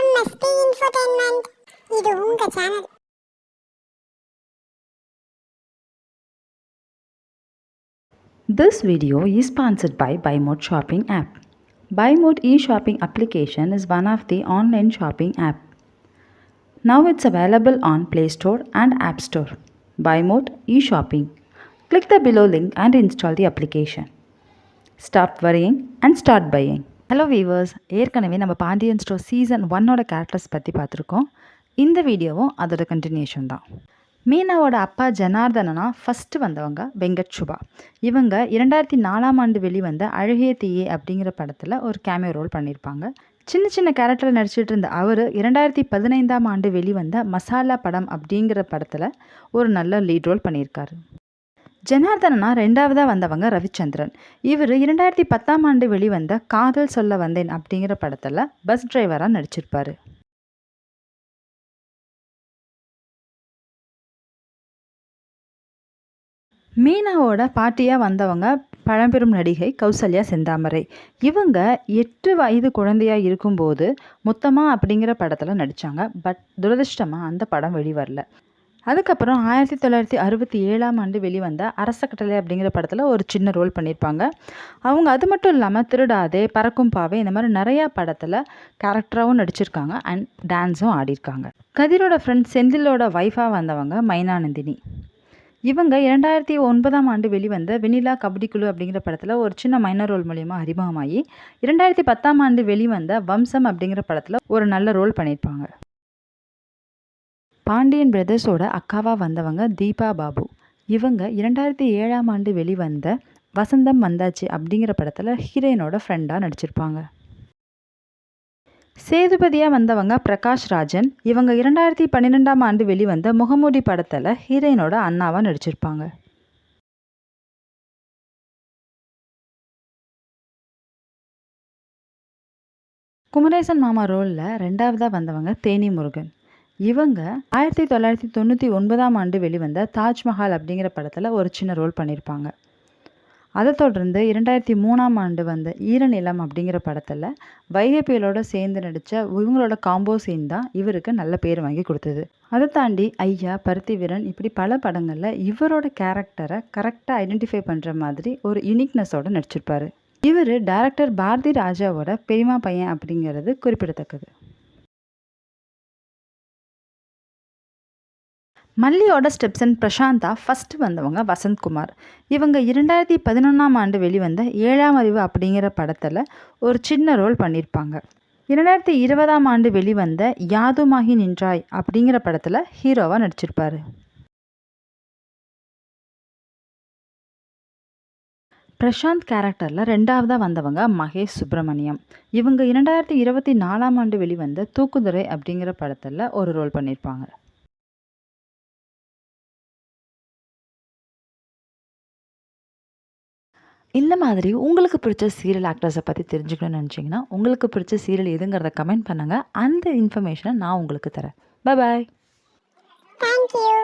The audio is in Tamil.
MSP Infotainment. இது உங்க channel. This video is sponsored by BuyMode Shopping app. BuyMode e-shopping application is one of the online shopping app. Now it's available on Play Store and App Store. BuyMode e-shopping. Click the below link and install the application. Stop worrying and start buying. Hello viewers, ஏற்கனவே நம்ம பாண்டியன் ஸ்டோர் சீசன் 1ஓட கேரக்டர்ஸ் பற்றி பார்த்துருக்கோம். இந்த வீடியோவும் அதோட கண்டினியூஷன் தான். மீனாவோட அப்பா ஜனார்தனனா ஃபஸ்ட்டு வந்தவங்க வெங்கட் சுபா. இவங்க 2004 வெளிவந்த அழகிய தீயே அப்படிங்கிற படத்தில் ஒரு கேமியோ ரோல் பண்ணியிருப்பாங்க. சின்ன சின்ன கேரக்டரில் நடிச்சிட்டு இருந்த அவர் 2015 வெளிவந்த மசாலா படம் அப்படிங்கிற படத்தில் ஒரு நல்ல லீட் ரோல் பண்ணியிருக்காரு. ஜனார்தனனா ரெண்டாவதாக வந்தவங்க ரவிச்சந்திரன். இவர் 2010 வெளிவந்த காதல் சொல்ல வந்தேன் அப்படிங்கிற படத்தில் பஸ் டிரைவராக நடிச்சிருப்பார். மீனாவோட பாட்டியாக வந்தவங்க பழம்பெரும் நடிகை கௌசல்யா செந்தாமரை. இவங்க 8 வயது குழந்தையாக இருக்கும்போது முத்தமா அப்படிங்கிற படத்தில் நடித்தாங்க. பட் துரதிர்ஷ்டமாக அந்த படம் வெளிவரல. அதுக்கப்புறம் 1967 வெளிவந்த அரச கட்டளை அப்படிங்கிற படத்தில் ஒரு சின்ன ரோல் பண்ணியிருப்பாங்க. அவங்க அது மட்டும் இல்லாமல் திருடாதே, பறக்கும் பாவை, இந்த மாதிரி நிறையா படத்தில் கேரக்டராகவும் நடிச்சிருக்காங்க அண்ட் டான்ஸும் ஆடியிருக்காங்க. கதிரோட ஃப்ரெண்ட் செந்திலோட ஒய்ஃபாக வந்தவங்க மைனானந்தினி. இவங்க 2009 வெளிவந்த வெண்ணிலா கபடி குழு அப்படிங்கிற படத்தில் ஒரு சின்ன மைனர் ரோல் மூலிமா அறிமுகமாகி 2010 வெளிவந்த வம்சம் அப்படிங்கிற படத்தில் ஒரு நல்ல ரோல் பண்ணியிருப்பாங்க. பாண்டியன் பிரதர்ஸோட அக்காவாக வந்தவங்க தீபா பாபு. இவங்க 2007 வெளிவந்த வசந்தம் வந்தாச்சு அப்படிங்கிற படத்தில் ஹீரோயினோட ஃப்ரெண்டாக நடிச்சிருப்பாங்க. சேதுபதியாக வந்தவங்க பிரகாஷ் ராஜன். இவங்க 2012 வெளிவந்த முகமூடி படத்தில் ஹீரோயினோட அண்ணாவாக நடிச்சிருப்பாங்க. குமரேசன் மாமா ரோலில் ரெண்டாவதாக வந்தவங்க தேனி முருகன். இவங்க 1999 வெளிவந்த தாஜ்மஹால் அப்படிங்கிற படத்தில் ஒரு சின்ன ரோல் பண்ணியிருப்பாங்க. அதை தொடர்ந்து 2003 வந்த ஈரநிலம் அப்படிங்கிற படத்தில் வைகை புயலோட சேர்ந்து நடித்த இவங்களோட காம்போ சீன் தான் இவருக்கு நல்ல பேர் வாங்கி கொடுத்தது. அதை தாண்டி ஐயா, பருத்தி வீரன், இப்படி பல படங்களில் இவரோட கேரக்டரை கரெக்டாக ஐடென்டிஃபை பண்ணுற மாதிரி ஒரு யூனிக்னஸோடு நடிச்சிருப்பார். இவர் டைரக்டர் பாரதி ராஜாவோட பெரியமா பையன் அப்படிங்கிறது குறிப்பிடத்தக்கது. மல்லியோட ஸ்டெப்சன் பிரசாந்தா ஃபஸ்ட்டு வந்தவங்க வசந்த்குமார். இவங்க 2011 வெளிவந்த 7ஆம் அறிவு அப்படிங்கிற படத்தில் ஒரு சின்ன ரோல் பண்ணியிருப்பாங்க. 2020 வெளிவந்த யாதுமாகி நின்றாய் அப்படிங்கிற படத்தில் ஹீரோவாக நடிச்சிருப்பார். பிரசாந்த் கேரக்டரில் ரெண்டாவதாக வந்தவங்க மகேஷ் சுப்பிரமணியம். இவங்க 2024 வெளிவந்த தூக்குதுறை அப்படிங்கிற படத்தில் ஒரு ரோல் பண்ணியிருப்பாங்க. இந்த மாதிரி உங்களுக்கு பிடிச்ச சீரியல் ஆக்டர்ஸை பற்றி தெரிஞ்சுக்கணும்னு நினச்சிங்கன்னா உங்களுக்கு பிடிச்ச சீரியல் எதுங்கிறத கமெண்ட் பண்ணுங்கள். அந்த இன்ஃபர்மேஷனை நான் உங்களுக்கு தரேன். Bye bye. Thank you.